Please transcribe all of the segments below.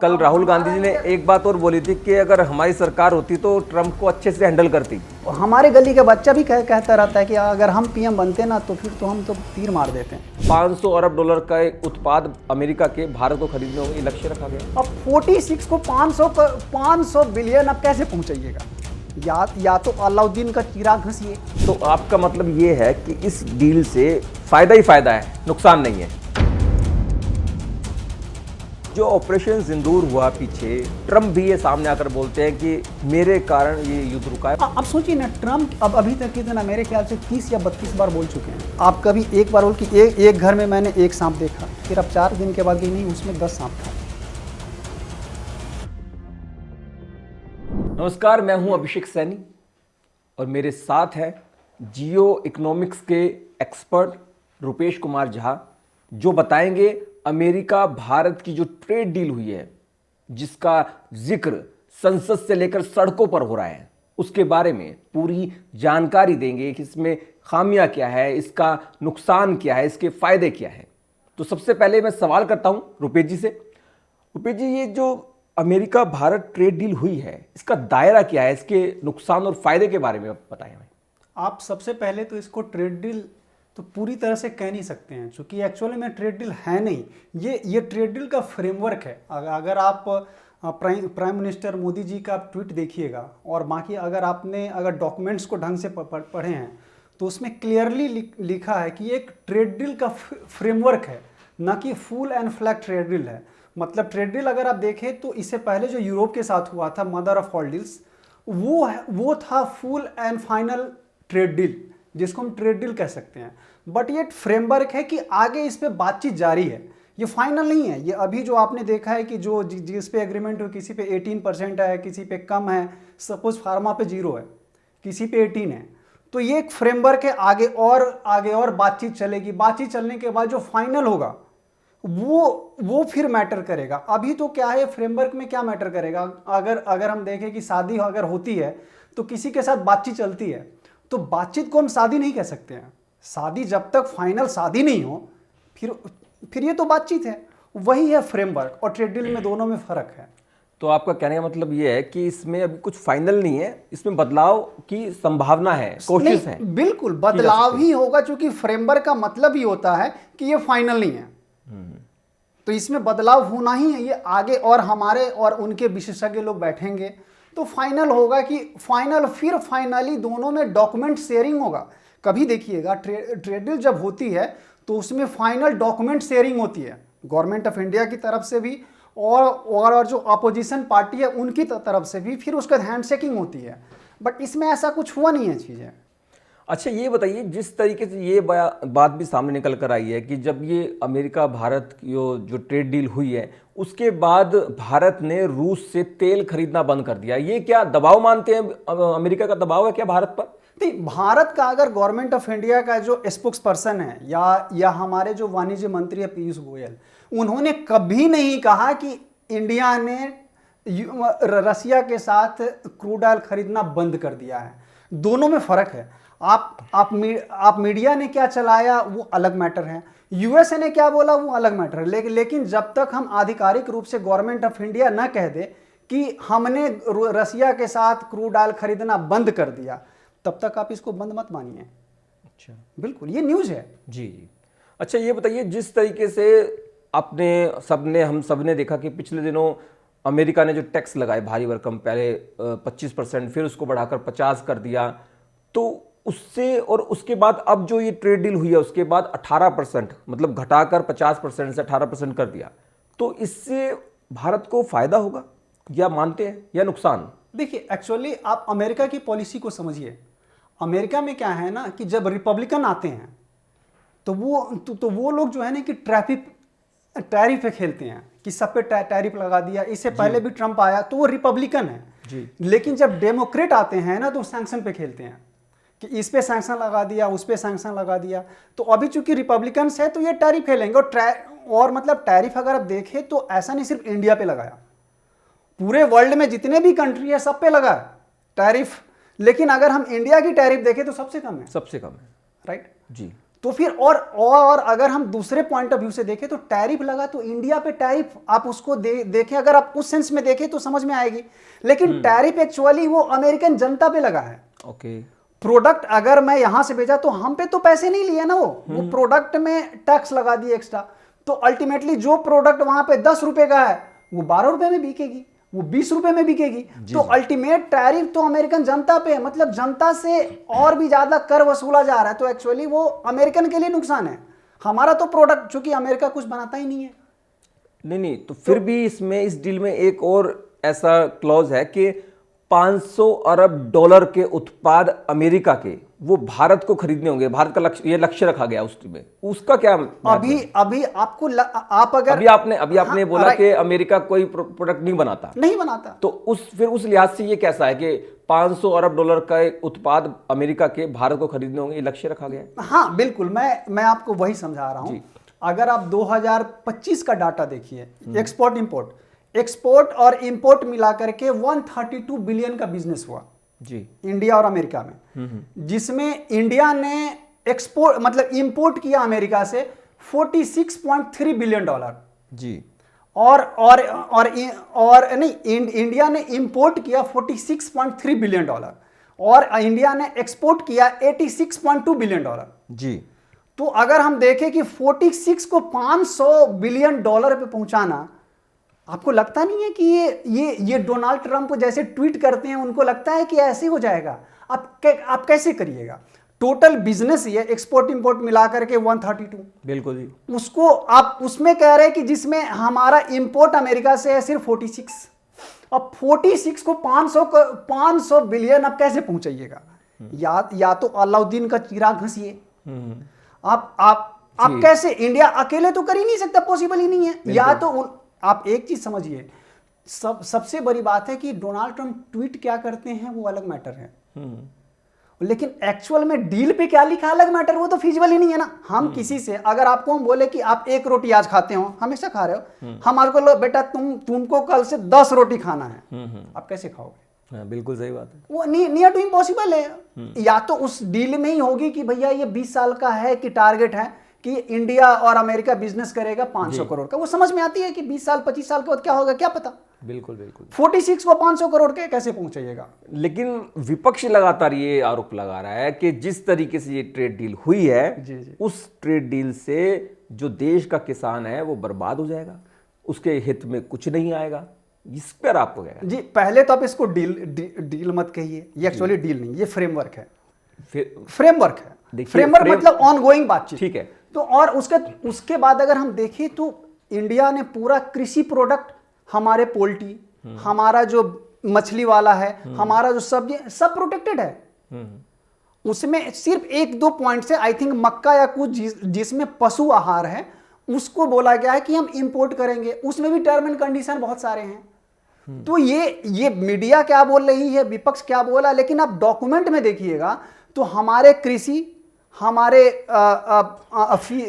कल राहुल गांधी जी ने एक बात और बोली थी कि अगर हमारी सरकार होती तो ट्रंप को अच्छे से हैंडल करती। हमारे गली का बच्चा भी कहता रहता है कि अगर हम पीएम बनते ना तो फिर तो हम तो तीर मार देते हैं। 500 अरब डॉलर का एक उत्पाद अमेरिका के भारत को खरीदने का लक्ष्य रखा गया। अब 46 को 500 बिलियन अब कैसे पहुंचाइएगा? या तो अलाउद्दीन का चिराग घसीए। तो आपका मतलब ये है कि इस डील से फायदा ही फायदा है, नुकसान नहीं है। जो ऑपरेशन सिंदूर हुआ पीछे, ट्रंप भी ये सामने आकर बोलते हैं कि मेरे कारण ये युद्ध रुका है। अब सोचिए ना, ट्रंप अब अभी तक कितना, मेरे ख्याल से 30 या 32 बार बोल चुके हैं। आप कभी एक बार बोल कि एक घर में मैंने एक सांप देखा, फिर अब 4 दिन के बाद कि नहीं उसमें 10 सांप था। नमस्कार, मैं हूं अभिषेक सैनी और मेरे साथ है जियो इकोनॉमिक्स के एक्सपर्ट रुपेश कुमार झा, जो बताएंगे अमेरिका भारत की जो ट्रेड डील हुई है, जिसका जिक्र संसद से लेकर सड़कों पर हो रहा है, उसके बारे में पूरी जानकारी देंगे कि इसमें खामियां क्या है, इसका नुकसान क्या है, इसके फायदे क्या है। तो सबसे पहले मैं सवाल करता हूं रुपेश जी से। रुपेश जी, ये जो अमेरिका भारत ट्रेड डील हुई है, इसका दायरा क्या है, इसके नुकसान और फायदे के बारे में बताएं हमें। आप सबसे पहले तो इसको ट्रेड डील तो पूरी तरह से कह नहीं सकते हैं, क्योंकि एक्चुअली में ट्रेड डील है नहीं। ये ट्रेड डील का फ्रेमवर्क है। अगर आप प्राइम मिनिस्टर मोदी जी का आप ट्वीट देखिएगा और बाकी अगर डॉक्यूमेंट्स को ढंग से पढ़े हैं तो उसमें क्लियरली लिखा है कि ये एक ट्रेड डील का फ्रेमवर्क है, ना कि full and flag trade deal है। मतलब ट्रेड डील अगर आप देखें तो इससे पहले जो यूरोप के साथ हुआ था, मदर ऑफ ऑल डील्स, वो था full and final trade deal, जिसको हम ट्रेड डील कह सकते हैं। बट ये फ्रेमवर्क है कि आगे इस पे बातचीत जारी है, ये फाइनल नहीं है। ये अभी जो आपने देखा है कि जो जिस पे एग्रीमेंट हो, किसी पे 18% है, किसी पे कम है, सपोज फार्मा पे 0 है, किसी पे 18 है, तो ये एक फ्रेमवर्क है। आगे और बातचीत चलेगी। बातचीत चलने के बाद जो फाइनल होगा वो फिर मैटर करेगा। अभी तो क्या है, फ्रेमवर्क में क्या मैटर करेगा? अगर हम देखें कि शादी अगर होती है तो किसी के साथ बातचीत चलती है, तो बातचीत को हम शादी नहीं कह सकते हैं। शादी जब तक फाइनल शादी नहीं हो, फिर ये तो बातचीत है। वही है फ्रेमवर्क और ट्रेड डील में, दोनों में फर्क है। तो आपका कहने का मतलब ये है कि इसमें अभी कुछ फाइनल नहीं है, इसमें बदलाव की संभावना है, कोशिश है। बिल्कुल बदलाव ही होगा, क्योंकि फ्रेमवर्क का मतलब ही होता है कि ये फाइनल नहीं है। तो इसमें बदलाव होना ही है। ये आगे और हमारे और उनके विशेषज्ञ लोग बैठेंगे तो फाइनल होगा कि फिर फाइनली दोनों में डॉक्यूमेंट शेयरिंग होगा। कभी देखिएगा ट्रेड डील जब होती है तो उसमें फाइनल डॉक्यूमेंट शेयरिंग होती है, गवर्नमेंट ऑफ इंडिया की तरफ से भी और जो अपोजिशन पार्टी है उनकी तरफ से भी, फिर उसका हैंडशेकिंग होती है। बट इसमें ऐसा कुछ हुआ नहीं है चीज़ें। अच्छा, ये बताइए, जिस तरीके से ये बात भी सामने निकल कर आई है कि जब ये अमेरिका भारत की जो ट्रेड डील हुई है, उसके बाद भारत ने रूस से तेल खरीदना बंद कर दिया। ये क्या दबाव मानते हैं, अमेरिका का दबाव है क्या भारत पर? नहीं, भारत का अगर गवर्नमेंट ऑफ इंडिया का जो स्पोक्स पर्सन है या हमारे जो वाणिज्य मंत्री है पीयूष गोयल, उन्होंने कभी नहीं कहा कि इंडिया ने रसिया के साथ क्रूड ऑयल खरीदना बंद कर दिया है। दोनों में फर्क है। आप मीडिया ने क्या चलाया वो अलग मैटर है, यूएसए ने क्या बोला वो अलग मैटर है। लेकिन जब तक हम आधिकारिक रूप से गवर्नमेंट ऑफ इंडिया ना कह दे कि हमने रसिया के साथ क्रूड ऑयल खरीदना बंद कर दिया, तब तक आप इसको बंद मत मानिए। अच्छा, बिल्कुल, ये न्यूज़ है जी। अच्छा, ये बताइए, जिस तरीके से हम सबने देखा कि पिछले दिनों अमेरिका ने जो टैक्स लगाए भारी भरकम, पहले 25%, फिर उसको बढ़ाकर 50 कर दिया, तो उससे और उसके बाद अब जो ये ट्रेड डील हुई है उसके बाद 18%, मतलब घटाकर 50% से 18% कर दिया। तो इससे भारत को फायदा होगा या मानते हैं, या नुकसान? देखिए, एक्चुअली आप अमेरिका की पॉलिसी को समझिए। अमेरिका में क्या है ना कि जब रिपब्लिकन आते हैं तो वो लोग जो है ना कि टैरिफ पे खेलते हैं कि सब पे टैरिफ लगा दिया। इससे पहले भी ट्रंप आया तो वो रिपब्लिकन है जी। लेकिन जब डेमोक्रेट आते हैं ना तो सैंक्शन पे खेलते हैं कि इस पे सैंक्शन लगा दिया, उस पे सैंक्शन लगा दिया। तो अभी चूंकि रिपब्लिकन्स है तो ये टैरिफ खेलेंगे। और मतलब टैरिफ अगर आप देखें तो ऐसा नहीं सिर्फ इंडिया पे लगाया, पूरे वर्ल्ड में जितने भी कंट्री है सब पे लगा टैरिफ। लेकिन अगर हम इंडिया की टैरिफ देखें तो सबसे कम है, सबसे कम है, राइट जी। तो फिर और अगर हम दूसरे पॉइंट ऑफ व्यू से देखें तो टैरिफ लगा तो इंडिया पे टैरिफ आप उसको देखें, अगर आप उस सेंस में देखें तो समझ में आएगी, लेकिन टैरिफ एक्चुअली वो अमेरिकन जनता पे लगा है। ओके। प्रोडक्ट अगर मैं यहां से भेजा तो हम पे तो पैसे नहीं लिए ना, वो प्रोडक्ट में टैक्स लगा दिए एक्स्ट्रा, तो अल्टीमेटली जो प्रोडक्ट वहां पे 10 रुपए का है वो 12 रुपए में बिकेगी, वो 20 रुपए में बिकेगी। तो अल्टीमेट टैरिफ तो अमेरिकन जनता पे है, मतलब जनता से और भी ज्यादा कर वसूला जा रहा है, तो एक्चुअली वो अमेरिकन के लिए नुकसान है। हमारा तो प्रोडक्ट, चूंकि अमेरिका कुछ बनाता ही नहीं है। नहीं, तो फिर भी इसमें, इस डील में एक और ऐसा क्लॉज है कि 500 अरब डॉलर के उत्पाद अमेरिका के वो भारत को खरीदने होंगे। भारत का लक्ष्य, ये लक्ष्य रखा गया उसमें, उसका क्या अभी आपको आप अगर अभी आपने बोला कि अमेरिका कोई प्रोडक्ट नहीं बनाता, तो फिर उस लिहाज से ये कैसा है कि 500 अरब डॉलर का उत्पाद अमेरिका के भारत को खरीदने होंगे, ये लक्ष्य रखा गया है। हाँ बिल्कुल, मैं आपको वही समझा रहा हूँ। अगर आप 2025 का डाटा देखिए, एक्सपोर्ट और इंपोर्ट मिला करके 132 बिलियन का बिजनेस हुआ जी इंडिया और अमेरिका में, जिसमें इंडिया ने एक्सपोर्ट मतलब इंपोर्ट किया अमेरिका से 46.3 बिलियन डॉलर जी, और नहीं, इंडिया ने इंपोर्ट किया 46.3 बिलियन डॉलर और इंडिया ने एक्सपोर्ट किया 86.2 बिलियन डॉलर जी। तो अगर हम देखें कि 46 को 500 बिलियन डॉलर पे पहुंचाना, आपको लगता नहीं है कि ये डोनाल्ड ट्रंप जैसे ट्वीट करते हैं उनको लगता है कि ऐसे हो जाएगा? आप कैसे करिएगा? टोटल बिजनेस ये एक्सपोर्ट इंपोर्ट मिला करके 132, बिल्कुल जी, उसको आप उसमें कह रहे हैं कि जिसमें हमारा इंपोर्ट अमेरिका से है सिर्फ 46, अब 46 को 500 बिलियन आप कैसे पहुंचाइएगा? या तो अलाउद्दीन का चिराग घसीए, आप कैसे? इंडिया अकेले तो कर ही नहीं सकता, पॉसिबल ही नहीं है। या तो आप एक चीज समझिए, सबसे बड़ी बात है कि डोनाल्ड ट्रंप ट्वीट क्या करते हैं वो अलग मैटर है, लेकिन एक्चुअल में डील पे क्या लिखा अलग मैटर, वो तो फिजिबल ही नहीं है ना। हम किसी से अगर आपको हम बोले कि आप 1 रोटी आज खाते हो, हमेशा खा रहे हो, हमारे को बेटा तुमको कल से 10 रोटी खाना है, आप कैसे खाओगे? हाँ, बिल्कुल सही बात है। वो नियर टू इम्पॉसिबल है। या तो उस डील में ही होगी कि भैया ये 20 साल का है कि टारगेट है कि इंडिया और अमेरिका बिजनेस करेगा 500 करोड़ का, वो समझ में आती है कि 20 साल 25 साल के बाद क्या होगा क्या पता। बिल्कुल बिल्कुल। 46 को 500 करोड़ के कैसे पहुंचाइएगा? लेकिन विपक्ष लगातार ये आरोप लगा रहा है कि जिस तरीके से ये ट्रेड डील हुई है, जी। उस ट्रेड डील से जो देश का किसान है वो बर्बाद हो जाएगा, उसके हित में कुछ नहीं आएगा। इस पर आपको क्या जी, पहले तो आप इसको डील मत कहिए, ये एक्चुअली डील नहीं, ये फ्रेमवर्क है। फ्रेमवर्क है, फ्रेमवर्क मतलब ऑनगोइंग बातचीत, ठीक है। तो और उसके बाद अगर हम देखें तो इंडिया ने पूरा कृषि प्रोडक्ट, हमारे पोल्ट्री, हमारा जो मछली वाला है, हमारा जो सब्जी, सब प्रोटेक्टेड है। उसमें सिर्फ 1-2 पॉइंट से आई थिंक मक्का या कुछ जिसमें पशु आहार है उसको बोला गया है कि हम इंपोर्ट करेंगे, उसमें भी टर्म एंड कंडीशन बहुत सारे हैं। तो ये मीडिया क्या बोल रही है, विपक्ष क्या बोला, लेकिन आप डॉक्यूमेंट में देखिएगा तो हमारे कृषि, हमारे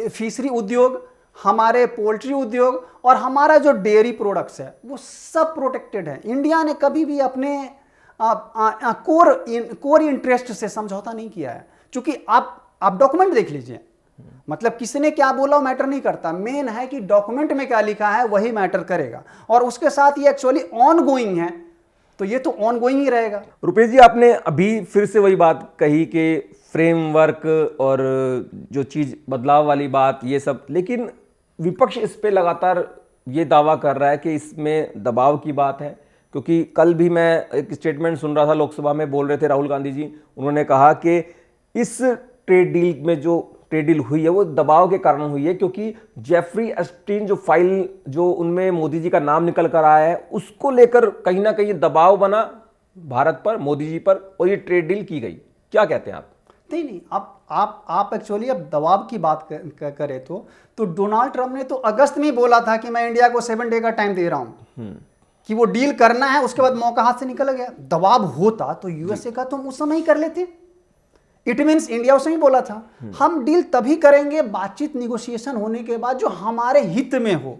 फिशरी उद्योग, हमारे पोल्ट्री उद्योग और हमारा जो डेयरी प्रोडक्ट्स है वो सब प्रोटेक्टेड है। इंडिया ने कभी भी अपने कोर इंटरेस्ट से समझौता नहीं किया है, क्योंकि आप डॉक्यूमेंट देख लीजिए, मतलब किसने क्या बोला वो मैटर नहीं करता, मेन है कि डॉक्यूमेंट में क्या लिखा है वही मैटर करेगा। और उसके साथ ये एक्चुअली ऑन गोइंग है, तो ये तो ऑन गोइंग ही रहेगा। रुपेश जी, आपने अभी फिर से वही बात कही कि फ्रेमवर्क और जो चीज बदलाव वाली बात, ये सब, लेकिन विपक्ष इस पे लगातार ये दावा कर रहा है कि इसमें दबाव की बात है। क्योंकि कल भी मैं एक स्टेटमेंट सुन रहा था, लोकसभा में बोल रहे थे राहुल गांधी जी, उन्होंने कहा कि इस ट्रेड डील में जो ट्रेड डील हुई है वो दबाव के कारण हुई है, क्योंकि जेफरी एस्टीन जो फाइल जो उनमें मोदी जी का नाम निकल कर आया है उसको लेकर कहीं ना कहीं दबाव बना भारत पर, मोदी जी पर, और ये ट्रेड डील की गई। क्या कहते हैं आप? नहीं, आप एक्चुअली अब दबाव की बात करें तो डोनाल्ड ट्रंप ने तो अगस्त में ही बोला था कि मैं इंडिया को 7 डे का टाइम दे रहा हूं कि वो डील करना है, उसके बाद मौका हाथ से निकल गया। दबाव होता तो यूएसए का तो हम उस समय ही कर लेते। इट मीन्स इंडिया उसमें ही बोला था हम डील तभी करेंगे बातचीत निगोशिएशन होने के बाद जो हमारे हित में हो।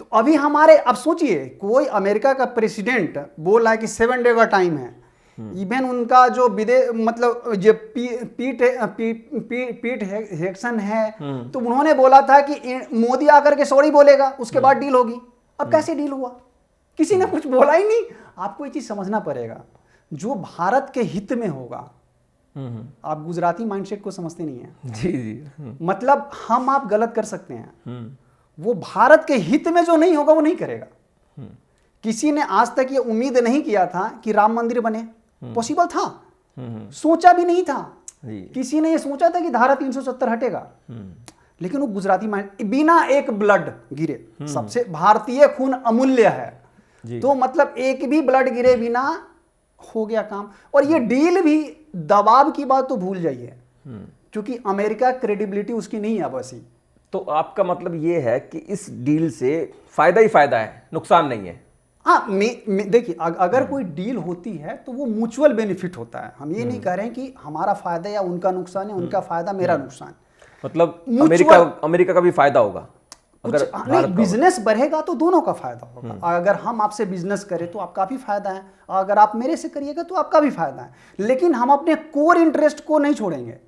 तो अभी हमारे, अब सोचिए कोई अमेरिका का प्रेसिडेंट बोल रहा है कि 7 डे का टाइम है, इवन उनका जो मतलब जो पीट हेक्सन है, तो उन्होंने बोला था कि मोदी आकर के सॉरी बोलेगा उसके बाद डील होगी। अब कैसे डील हुआ? किसी ने कुछ बोला ही नहीं। आपको ये चीज समझना पड़ेगा, जो भारत के हित में होगा। आप गुजराती माइंडसेट को समझते नहीं है। जी जी। मतलब हम आप गलत कर सकते हैं, वो भारत के हित में जो नहीं होगा वो नहीं करेगा। किसी ने आज तक ये उम्मीद नहीं किया था कि राम मंदिर बने, पॉसिबल था, सोचा भी नहीं था। किसी ने ये सोचा था कि धारा 370 हटेगा, लेकिन वो गुजराती माइंड, बिना एक ब्लड गिरे, सबसे भारतीय खून अमूल्य है, तो मतलब एक भी ब्लड गिरे बिना हो गया काम। और ये डील भी, दबाव की बात तो भूल जाइए, क्योंकि अमेरिका क्रेडिबिलिटी उसकी नहीं है बस ही। तो आपका मतलब ये है कि इस डील से फायदा ही फायदा है, नुकसान नहीं है? हाँ, देखिए, अगर कोई डील होती है तो वो म्यूचुअल बेनिफिट होता है। हम ये नहीं कह रहे हैं कि हमारा फायदा या उनका नुकसान है, उनका फायदा मेरा नुकसान। मतलब अमेरिका का भी फायदा होगा अगर नहीं, बिजनेस बढ़ेगा तो दोनों का फायदा होगा। अगर हम आपसे बिजनेस करें तो आपका भी फायदा है, अगर आप मेरे से करिएगा तो आपका भी फायदा है, लेकिन हम अपने कोर इंटरेस्ट को नहीं छोड़ेंगे।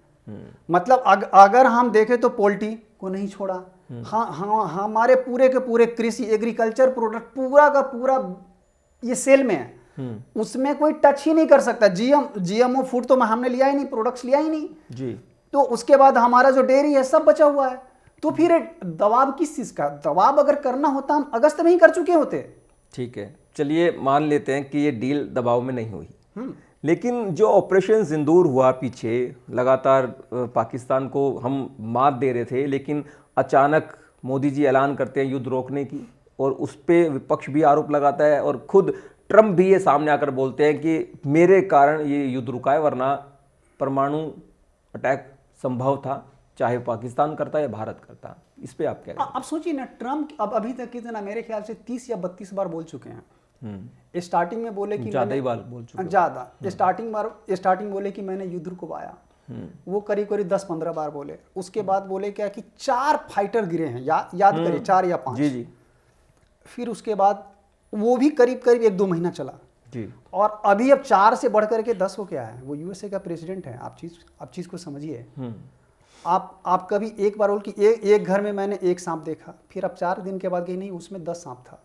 मतलब अगर हम देखें तो पोल्ट्री को नहीं छोड़ा, हाँ, हमारे पूरे के पूरे कृषि एग्रीकल्चर प्रोडक्ट पूरा का पूरा ये सेल में है, उसमें कोई टच ही नहीं कर सकता। जीएमओ फूड तो हमने लिया ही नहीं, प्रोडक्ट्स लिया ही नहीं जी। तो उसके बाद हमारा जो डेयरी है सब बचा हुआ है। तो फिर दबाव किस चीज का? दबाव अगर करना होता हम अगस्त में ही कर चुके होते। ठीक है, चलिए मान लेते हैं कि ये डील दबाव में नहीं हुई, लेकिन जो ऑपरेशन सिंदूर हुआ पीछे, लगातार पाकिस्तान को हम मात दे रहे थे, लेकिन अचानक मोदी जी ऐलान करते हैं युद्ध रोकने की, और उस पर विपक्ष भी आरोप लगाता है, और खुद ट्रंप भी ये सामने आकर बोलते हैं कि मेरे कारण ये युद्ध रुका है, वरना परमाणु अटैक संभव था, चाहे पाकिस्तान करता या भारत करता। इस पे आप क्या कहें? अब सोचिए ना, ट्रंप अब अभी तक कितना, मेरे ख्याल से 30 या 32 बार बोल चुके हैं। स्टार्टिंग में बोले कि ज्यादा ही बार बोल चुके हैं। ज्यादा स्टार्टिंग बोले कि मैंने युद्ध रुकवाया, वो करीब करीब 10-15 बार बोले। उसके बाद बोले क्या कि 4 फाइटर गिरे हैं, याद करिए, 4 या 5 जी। फिर उसके बाद वो भी करीब करीब 1-2 महीना चला जी। और अभी अब 4 से बढ़ करके 10 हो गया है। वो यूएसए का प्रेसिडेंट है। आप चीज को समझिए। आप कभी एक बार बोल कि एक घर में मैंने एक सांप देखा, फिर अब 4 दिन के बाद गई नहीं, उसमें 10 सांप था,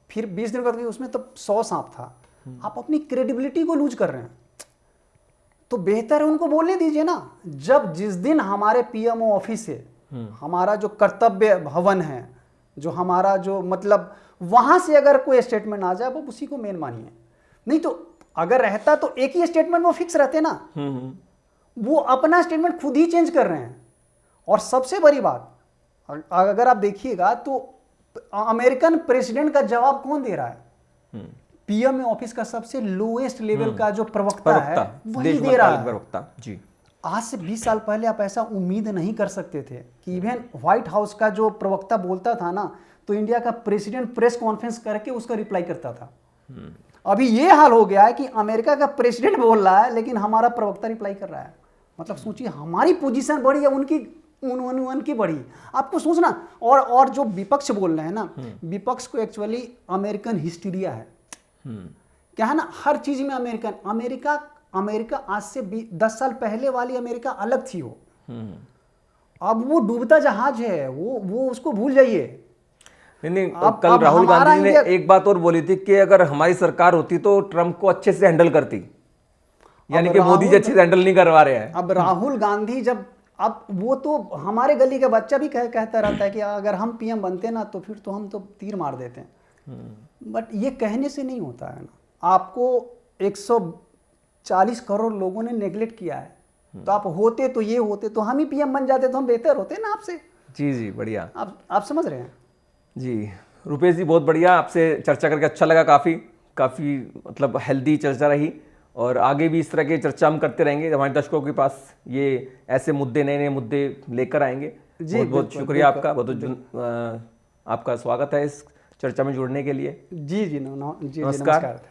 फिर 20 दिन के बाद गई, उसमें तब 100 सांप था। आप अपनी क्रेडिबिलिटी को लूज कर रहे हैं, तो बेहतर है उनको बोलने दीजिए ना। जिस दिन हमारे पीएमओ ऑफिस से, हमारा जो कर्तव्य भवन है, जो हमारा जो मतलब वहां से अगर कोई स्टेटमेंट आ जाए, वो उसी को मेन मानिए। नहीं तो अगर रहता तो एक ही स्टेटमेंट वो फिक्स रहते ना, वो अपना स्टेटमेंट खुद ही चेंज कर रहे हैं। और सबसे बड़ी बात, अगर आप देखिएगा तो अमेरिकन प्रेसिडेंट का जवाब कौन दे रहा है? पीएम ऑफिस का सबसे लोएस्ट लेवल का जो प्रवक्ता है, वही दे रहा है जी। आज से 20 साल पहले आप ऐसा उम्मीद नहीं कर सकते थे कि इवन व्हाइट हाउस का जो प्रवक्ता बोलता था ना, तो इंडिया का प्रेसिडेंट प्रेस कॉन्फ्रेंस करके उसका रिप्लाई करता था। अभी ये हाल हो गया है कि अमेरिका का प्रेसिडेंट बोल रहा है, लेकिन हमारा प्रवक्ता रिप्लाई कर रहा है। मतलब सोचिए, हमारी पोजीशन बढ़ी है, उनकी बढ़ी। आपको सोचना। और जो विपक्ष बोल रहे हैं ना, विपक्ष को एक्चुअली अमेरिकन हिस्टीरिया है। क्या है ना, हर चीज में अमेरिका आज से 10 साल पहले वाली अमेरिका अलग थी। वो अब वो डूबता जहाज है, वो उसको भूल जाइए। नहीं, कल राहुल गांधी ने एक बात और बोली थी कि अगर हमारी सरकार होती तो ट्रंप को अच्छे से हैंडल करती, यानी कि मोदी जी अच्छे से हैंडल नहीं करवा रहे हैं। अब राहुल गांधी अब वो तो हमारे गली का बच्चा भी कहता रहता है कि अगर हम पीएम बनते ना तो फिर तो हम तो तीर मार देते हैं। बट ये कहने से नहीं होता है ना। आपको 140 करोड़ लोगों ने नेग्लेक्ट किया है, तो आप होते तो ये होते तो हम ही पीएम बन जाते, तो हम बेहतर होते ना आपसे। जी, बढ़िया। आप समझ रहे हैं जी। रुपेश जी, बहुत बढ़िया, आपसे चर्चा करके अच्छा लगा। काफ़ी मतलब हेल्दी चर्चा रही, और आगे भी इस तरह की चर्चा हम करते रहेंगे। हमारे दर्शकों के पास ये ऐसे मुद्दे, नए मुद्दे लेकर आएंगे। बहुत बहुत शुक्रिया आपका, बहुत आपका स्वागत है इस चर्चा में जुड़ने के लिए। जी, नमस्कार।